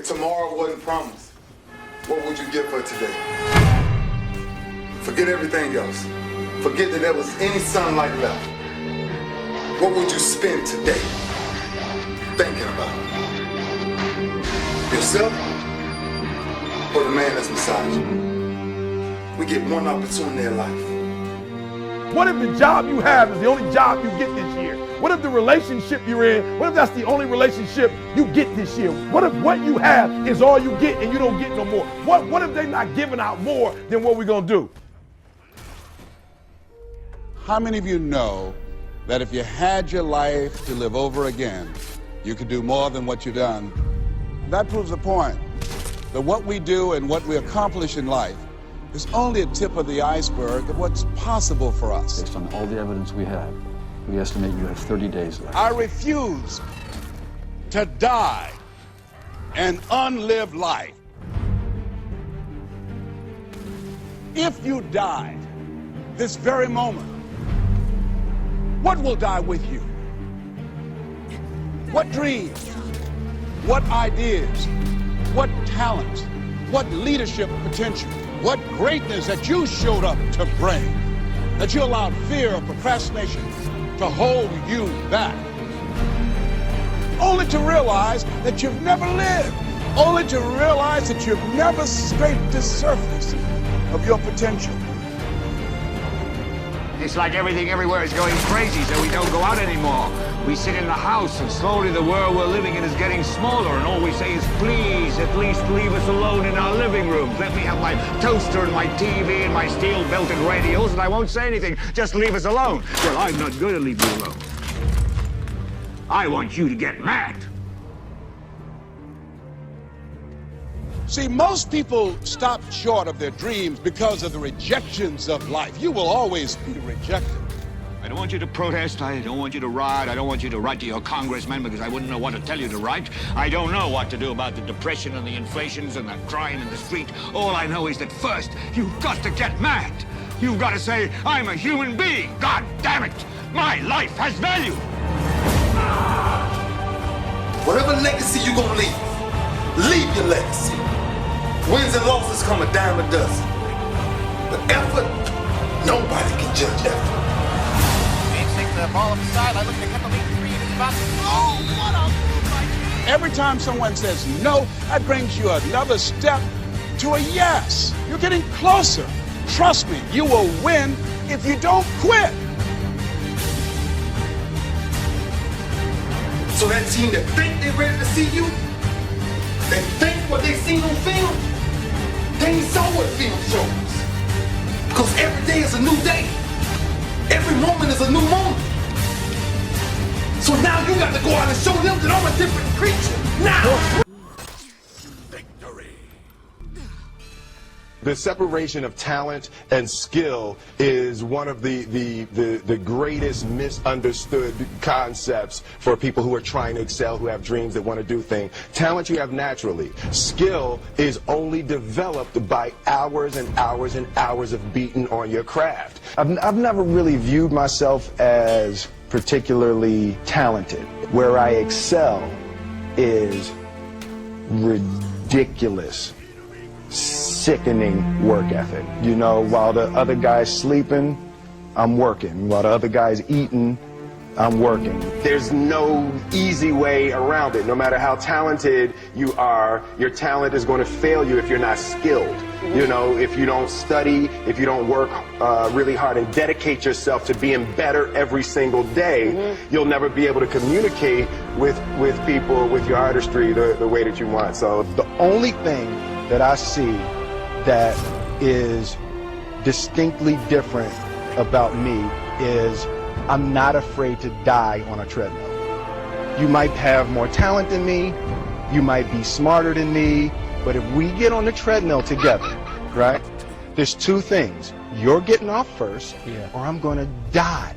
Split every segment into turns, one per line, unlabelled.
If tomorrow wasn't promised, what would you give for today? Forget everything else. Forget that there was any sunlight left. What would you spend today thinking about? Yourself or the man that's beside you? We get one opportunity in life.
What if the job you have is the only job you get this year? What if the relationship you're in, what if that's the only relationship you get this year? What if what you have is all you get and you don't get no more? What if they're not giving out more than what we're gonna do?
How many of you know that if you had your life to live over again, you could do more than what you've done? That proves the point that what we do and what we accomplish in life is only a tip of the iceberg of what's possible for us.
Based on all the evidence we have, we estimate you have 30 days left.
I refuse to die an unlived life. If you died this very moment, what will die with you? What dreams? What ideas? What talents? What leadership potential? What greatness that you showed up to bring? That you allowed fear or procrastination to hold you back? Only to realize that you've never lived. Only to realize that you've never scraped the surface of your potential.
It's like everything everywhere is going crazy, so we don't go out anymore. We sit in the house, and slowly the world we're living in is getting smaller, and all we say is, please, at least leave us alone in our living rooms. Let me have my toaster and my TV and my steel-belted radios, and I won't say anything. Just leave us alone. Well, I'm not going to leave you alone. I want you to get mad.
See, most people stop short of their dreams because of the rejections of life. You will always be rejected.
I don't want you to protest. I don't want you to riot. I don't want you to write to your congressman because I wouldn't know what to tell you to write. I don't know what to do about the depression and the inflations and the crime in the street. All I know is that first, you've got to get mad. You've got to say, I'm a human being. God damn it. My life has value.
Whatever legacy you're gonna leave your legacy. Wins and losses come a dime a dozen. But effort, nobody can judge effort.
The ball up the sideline, looking to cut the lead to 3 in his box. Oh, what a move by King!
Every time someone says no, that brings you another step to a yes. You're getting closer. Trust me, you will win if you don't quit.
So that team that think they're ready to see you, they think what they seen on film, they ain't saw what film shows. Because every day is a new day. Every moment is a new moment. So now you got to go out and show them that I'm a different creature. Now!
Victory. The separation of talent and skill is one of the greatest misunderstood concepts for people who are trying to excel, who have dreams that want to do things. Talent you have naturally. Skill is only developed by hours and hours and hours of beating on your craft.
I've never really viewed myself as particularly talented. Where I excel is ridiculous, sickening work ethic. You know, while the other guy's sleeping, I'm working. While the other guy's eating, I'm working. There's no easy way around it. No matter how talented you are, your talent is going to fail you if you're not skilled. You know, if you don't study, if you don't work really hard and dedicate yourself to being better every single day, you'll never be able to communicate with people, with your artistry, the way that you want. So the only thing that I see that is distinctly different about me is I'm not afraid to die on a treadmill. You might have more talent than me, you might be smarter than me, but if we get on the treadmill together, right, there's two things. You're getting off first, or I'm going to die.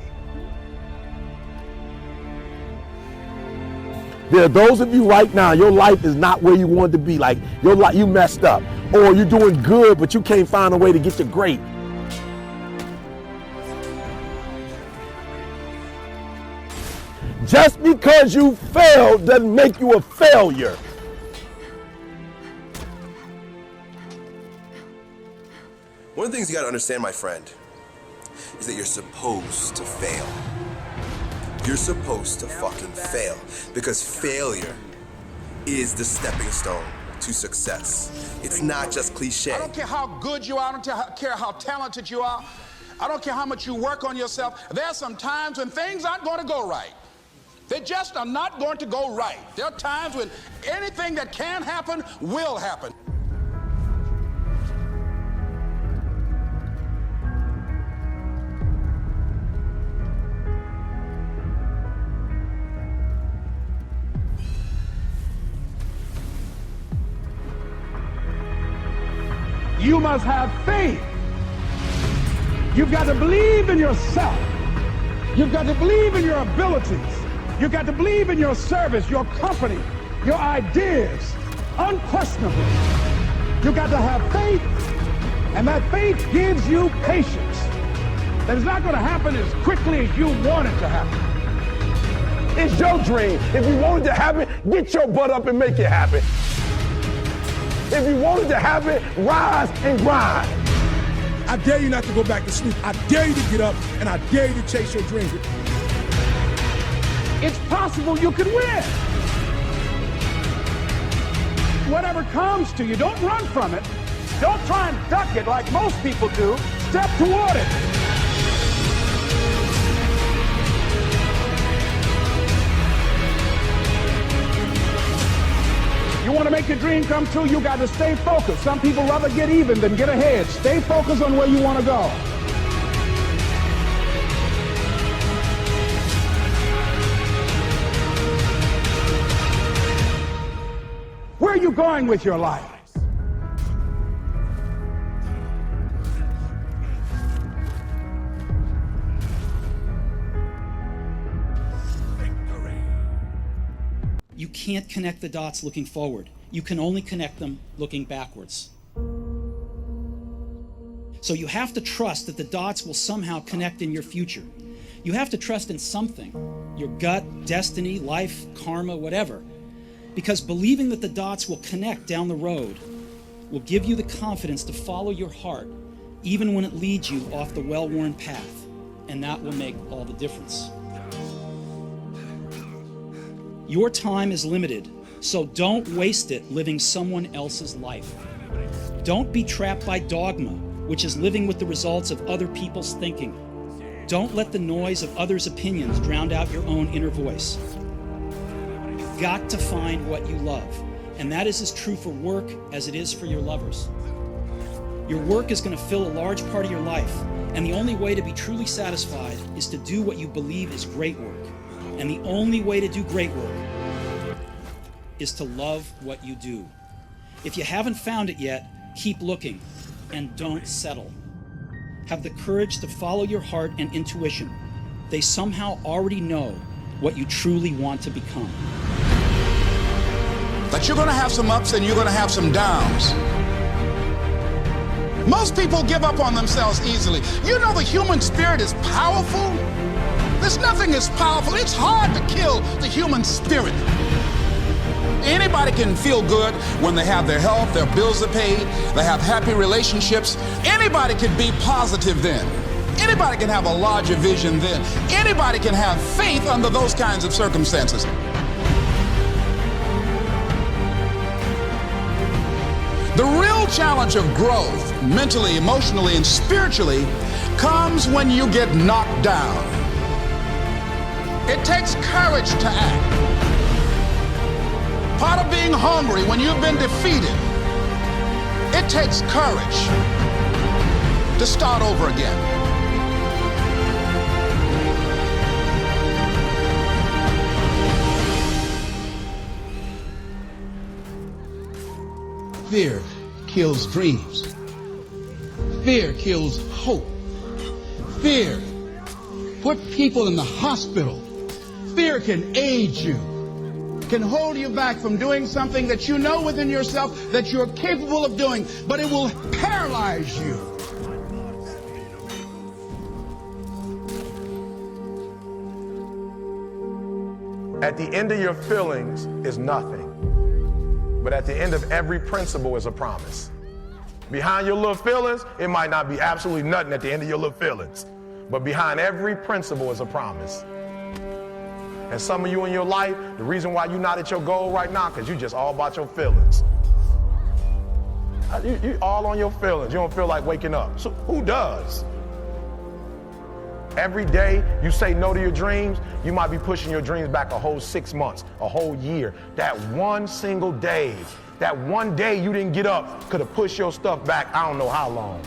There are those of you right now, your life is not where you want to be. Like, your life, you messed up. Or you're doing good, but you can't find a way to get to great. Just because you failed doesn't make you a failure.
of the things you gotta understand, my friend, is that you're supposed to fail. You're supposed to fucking fail, because failure is the stepping stone to success. It's not just cliche.
I don't care how good you are, I don't care how talented you are, I don't care how much you work on yourself. There are some times when things aren't going to go right. They just are not going to go right. There are times when anything that can happen will happen.
You must have faith. You've got to believe in yourself. You've got to believe in your abilities. You've got to believe in your service, your company, your ideas, unquestionably. You've got to have faith, and that faith gives you patience. That it's not going to happen as quickly as you want it to happen.
It's your dream. If you want it to happen, get your butt up and make it happen. If you want it to happen, rise and grind.
I dare you not to go back to sleep. I dare you to get up, and I dare you to chase your dreams.
It's possible you could win. Whatever comes to you, don't run from it. Don't try and duck it like most people do. Step toward it. You want to make your dream come true, you got to stay focused. Some people rather get even than get ahead. Stay focused on where you want to go. Where are you going with your life?
You can't connect the dots looking forward. You can only connect them looking backwards. So you have to trust that the dots will somehow connect in your future. You have to trust in something, your gut, destiny, life, karma, whatever. Because believing that the dots will connect down the road will give you the confidence to follow your heart, even when it leads you off the well-worn path. And that will make all the difference. Your time is limited, so don't waste it living someone else's life. Don't be trapped by dogma, which is living with the results of other people's thinking. Don't let the noise of others' opinions drown out your own inner voice. You've got to find what you love, and that is as true for work as it is for your lovers. Your work is going to fill a large part of your life, and the only way to be truly satisfied is to do what you believe is great work. And the only way to do great work is to love what you do. If you haven't found it yet, keep looking and don't settle. Have the courage to follow your heart and intuition. They somehow already know what you truly want to become.
But you're going to have some ups and you're going to have some downs. Most people give up on themselves easily. You know the human spirit is powerful. There's nothing as powerful. It's hard to kill the human spirit. Anybody can feel good when they have their health, their bills are paid, they have happy relationships. Anybody can be positive then. Anybody can have a larger vision then. Anybody can have faith under those kinds of circumstances. The real challenge of growth, mentally, emotionally, and spiritually, comes when you get knocked down. It takes courage to act. Part of being hungry when you've been defeated, it takes courage to start over again.
Fear kills dreams. Fear kills hope. Fear put people in the hospital. Fear can aid you, can hold you back from doing something that you know within yourself that you're capable of doing, but it will paralyze you.
At the end of your feelings is nothing. But at the end of every principle is a promise.
Behind your little feelings, it might not be absolutely nothing at the end of your little feelings. But behind every principle is a promise. And some of you in your life, the reason why you're not at your goal right now, because you just all about your feelings. You all on your feelings. You don't feel like waking up. So who does? Every day you say no to your dreams, you might be pushing your dreams back a whole 6 months, a whole year. That one single day, that one day you didn't get up could have pushed your stuff back I don't know how long.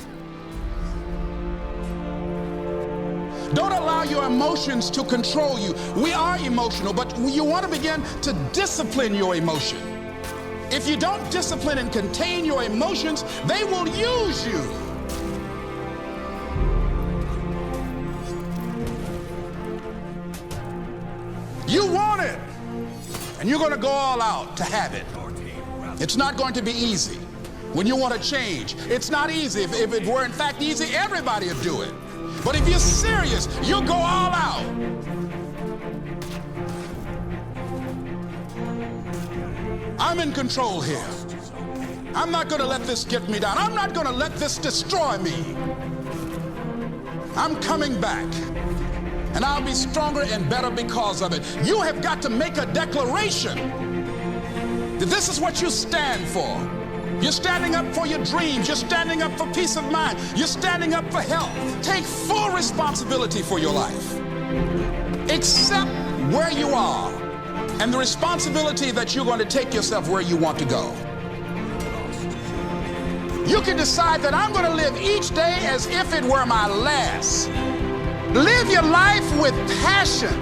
Don't allow your emotions to control you. We are emotional, but you want to begin to discipline your emotion. If you don't discipline and contain your emotions, they will use you. You want it, and you're going to go all out to have it. It's not going to be easy. When you want to change, it's not easy. If it were in fact easy, everybody would do it. But if you're serious, you'll go all out. I'm in control here. I'm not going to let this get me down. I'm not going to let this destroy me. I'm coming back. And I'll be stronger and better because of it. You have got to make a declaration that this is what you stand for. You're standing up for your dreams. You're standing up for peace of mind. You're standing up for health. Take full responsibility for your life. Accept where you are and the responsibility that you're going to take yourself where you want to go. You can decide that I'm going to live each day as if it were my last. Live your life with passion,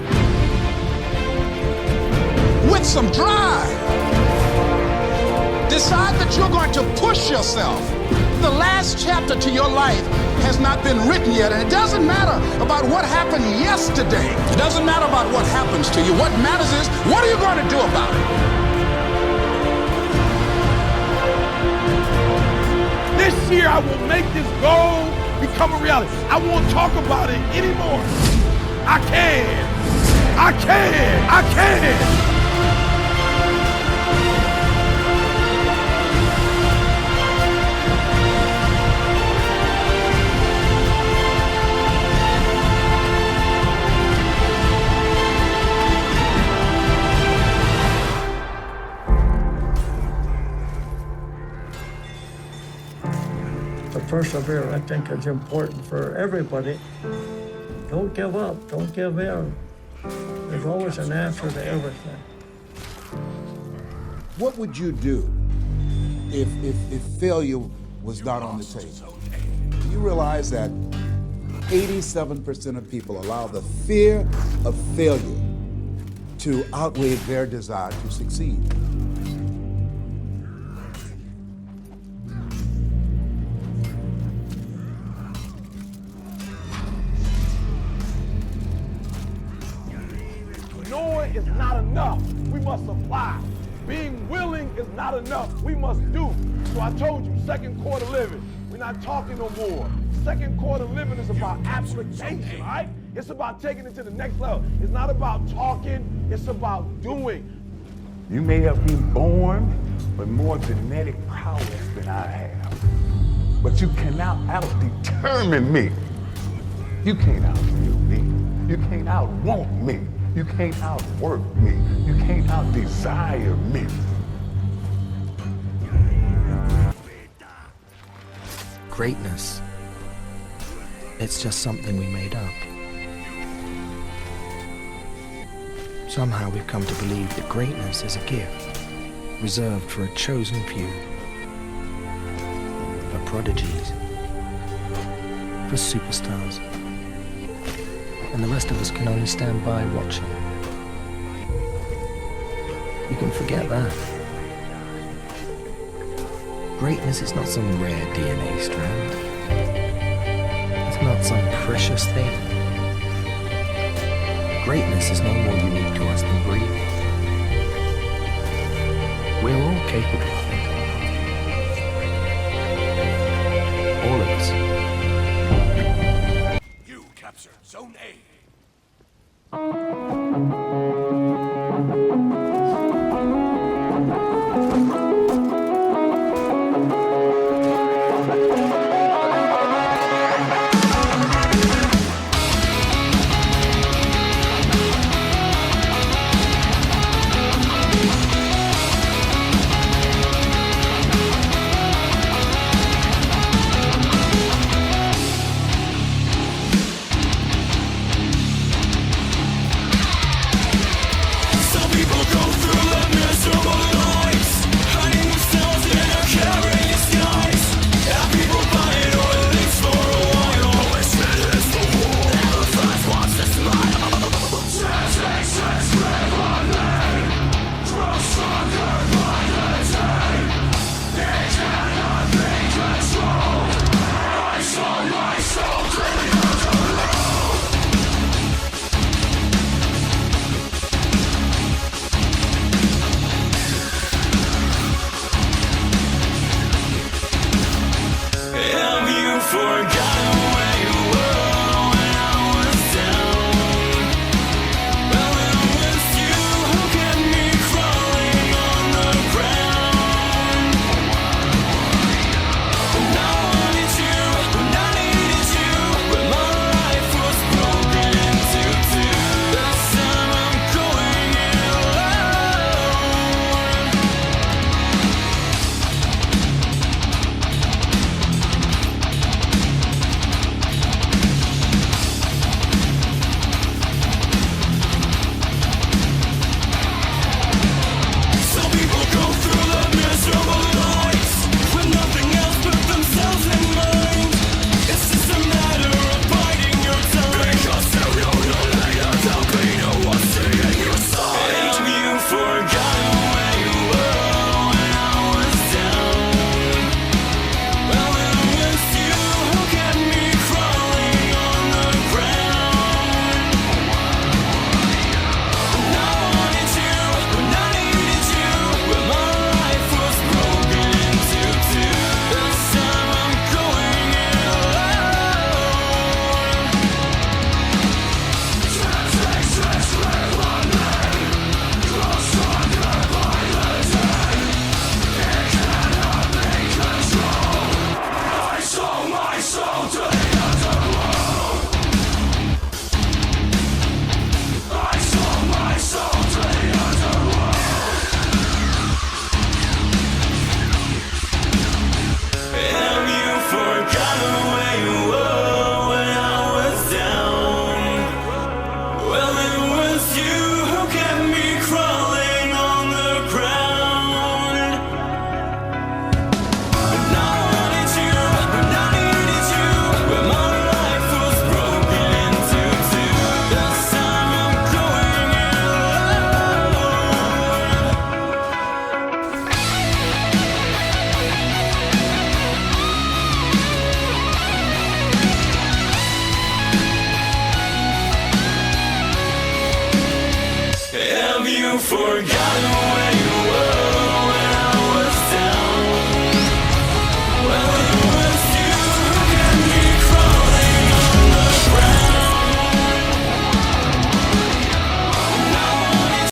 with some drive. Decide that you're going to push yourself. The last chapter to your life has not been written yet, and it doesn't matter about what happened yesterday. It doesn't matter about what happens to you. What matters is, what are you going to do about it?
This year I will make this goal become a reality. I won't talk about it anymore. I can. I can. I can.
To persevere, I think, is important for everybody. Don't give up. Don't give in. There's always an answer to everything.
What would you do if failure was not on the table? Do you realize that 87% of people allow the fear of failure to outweigh their desire to succeed?
Knowing is not enough. We must apply. Being willing is not enough. We must do. So I told you, second quarter living. We're not talking no more. Second quarter living is about application, right? It's about taking it to the next level. It's not about talking, it's about doing.
You may have been born with more genetic prowess than I have, but you cannot out-determine me. You can't out-feel me. You can't out-want me. You can't outwork me. You can't out-desire me.
Greatness, it's just something we made up. Somehow we've come to believe that greatness is a gift, reserved for a chosen few, for prodigies, for superstars. And the rest of us can only stand by watching. You can forget that. Greatness is not some rare DNA strand. It's not some precious thing. Greatness is no more unique to us than breathing. We're all capable of it. All of us.
You captured Zone A.
forgotten when